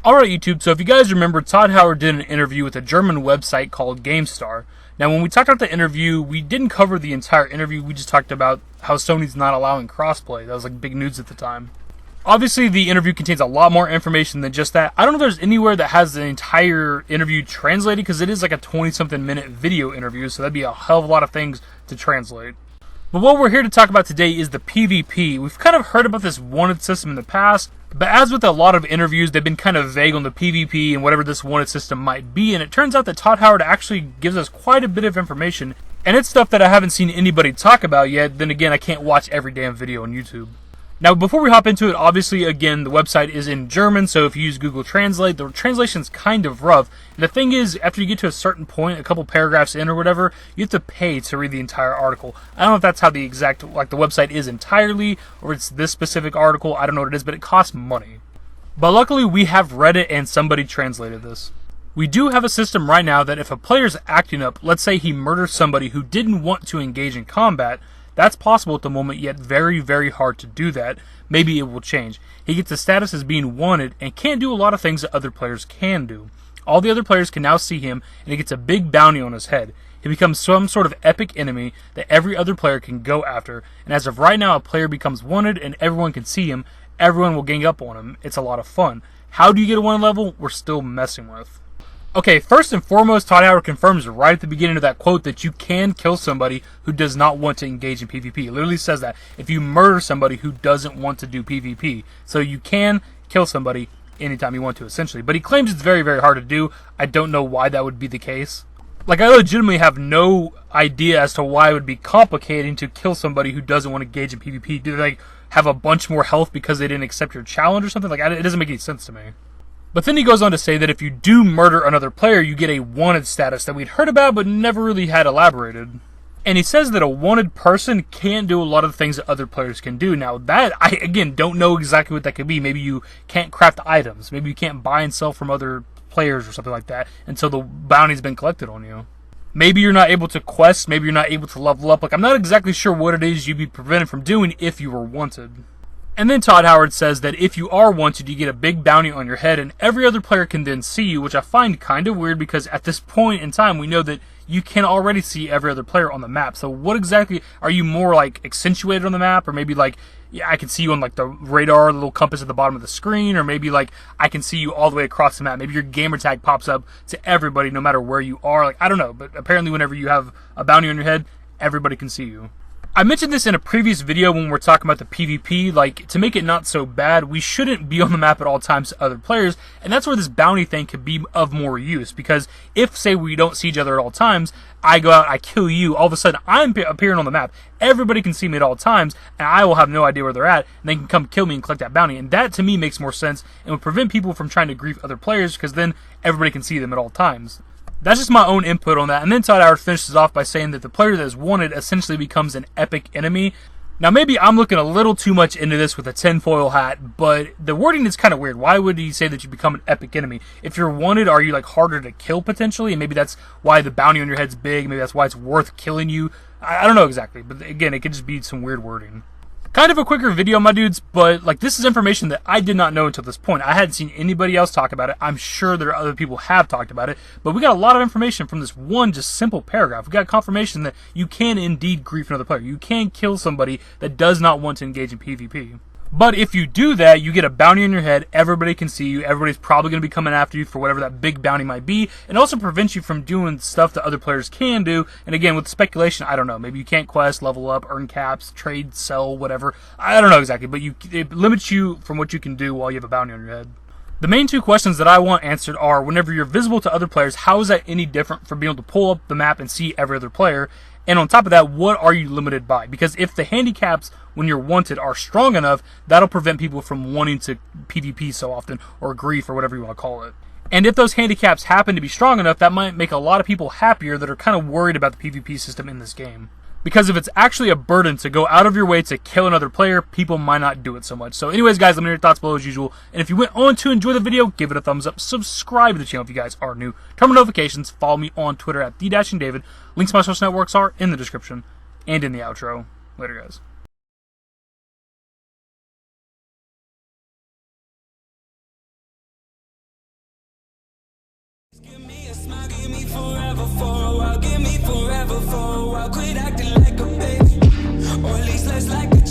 Alright YouTube, so if you guys remember, Todd Howard did an interview with a German website called Gamstar. Now when we talked about the interview, we didn't cover the entire interview, we just talked about how Sony's not allowing crossplay. That was like big news at the time. Obviously the interview contains a lot more information than just that. I don't know if there's anywhere that has the entire interview translated, because it is like a 20-something minute video interview, so that'd be a hell of a lot of things to translate. But what we're here to talk about today is the PvP. We've kind of heard about this wanted system in the past, but as with a lot of interviews, they've been kind of vague on the PvP and whatever this wanted system might be, and it turns out that Todd Howard actually gives us quite a bit of information, and it's stuff that I haven't seen anybody talk about yet. Then again, I can't watch every damn video on YouTube. Now, before we hop into it, obviously, again, the website is in German, so if you use Google Translate, the translation's kind of rough. And the thing is, after you get to a certain point, a couple paragraphs in or whatever, you have to pay to read the entire article. I don't know if that's how the exact, like, the website is entirely, or it's this specific article, I don't know what it is, but it costs money. But luckily, we have read it and somebody translated this. We do have a system right now that if a player's acting up, let's say he murders somebody who didn't want to engage in combat, that's possible at the moment, yet very, very hard to do that. Maybe it will change. He gets a status as being wanted and can't do a lot of things that other players can do. All the other players can now see him, and he gets a big bounty on his head. He becomes some sort of epic enemy that every other player can go after, and as of right now, a player becomes wanted and everyone can see him. Everyone will gang up on him. It's a lot of fun. How do you get a wanted level? We're still messing with. Okay, first and foremost, Todd Howard confirms right at the beginning of that quote that you can kill somebody who does not want to engage in PvP. It literally says that. If you murder somebody who doesn't want to do PvP. So you can kill somebody anytime you want to, essentially. But he claims it's very, very hard to do. I don't know why that would be the case. Like, I legitimately have no idea as to why it would be complicating to kill somebody who doesn't want to engage in PvP. Do they, like, have a bunch more health because they didn't accept your challenge or something? Like, it doesn't make any sense to me. But then he goes on to say that if you do murder another player, you get a wanted status that we'd heard about but never really had elaborated. And he says that a wanted person can't do a lot of things that other players can do. Now that, I again don't know exactly what that could be. Maybe you can't craft items. Maybe you can't buy and sell from other players or something like that until the bounty's been collected on you. Maybe you're not able to quest, maybe you're not able to level up. Like, I'm not exactly sure what it is you'd be prevented from doing if you were wanted. And then Todd Howard says that if you are wanted, you get a big bounty on your head, and every other player can then see you, which I find kind of weird because at this point in time, we know that you can already see every other player on the map. So what exactly, are you more like accentuated on the map, or maybe like, yeah, I can see you on like the radar, the little compass at the bottom of the screen, or maybe like I can see you all the way across the map. Maybe your gamer tag pops up to everybody no matter where you are. Like, I don't know, but apparently whenever you have a bounty on your head, everybody can see you. I mentioned this in a previous video when we were talking about the PvP, like, to make it not so bad, we shouldn't be on the map at all times to other players, and that's where this bounty thing could be of more use, because if, say, we don't see each other at all times, I go out, I kill you, all of a sudden I'm appearing on the map, everybody can see me at all times, and I will have no idea where they're at, and they can come kill me and collect that bounty, and that to me makes more sense, and would prevent people from trying to grief other players, because then everybody can see them at all times. That's just my own input on that. And then Todd Howard finishes off by saying that the player that is wanted essentially becomes an epic enemy. Now, maybe I'm looking a little too much into this with a tinfoil hat, but the wording is kind of weird. Why would he say that you become an epic enemy? If you're wanted, are you like harder to kill potentially? And maybe that's why the bounty on your head's big. Maybe that's why it's worth killing you. I don't know exactly. But again, it could just be some weird wording. Kind of a quicker video, my dudes, but like, this is information that I did not know until this point. I hadn't seen anybody else talk about it. I'm sure there are other people have talked about it, but we got a lot of information from this one just simple paragraph. We got confirmation that you can indeed grief another player. You can kill somebody that does not want to engage in PvP. But if you do that, you get a bounty on your head, everybody can see you, everybody's probably going to be coming after you for whatever that big bounty might be, and also prevents you from doing stuff that other players can do. And again, with speculation, I don't know, maybe you can't quest, level up, earn caps, trade, sell, whatever. I don't know exactly, but it limits you from what you can do while you have a bounty on your head. The main two questions that I want answered are, whenever you're visible to other players, how is that any different from being able to pull up the map and see every other player? And on top of that, what are you limited by? Because if the handicaps when you're wanted are strong enough, that'll prevent people from wanting to PvP so often, or grief, or whatever you want to call it. And if those handicaps happen to be strong enough, that might make a lot of people happier that are kind of worried about the PvP system in this game. Because if it's actually a burden to go out of your way to kill another player, people might not do it so much. So anyways, guys, let me know your thoughts below as usual. And if you went on to enjoy the video, give it a thumbs up. Subscribe to the channel if you guys are new. Turn on notifications. Follow me on Twitter at @TheDashingDavid. Links to my social networks are in the description and in the outro. Later, guys. Smile, give me forever for a while, give me forever for a while. Quit acting like a baby, or at least less like a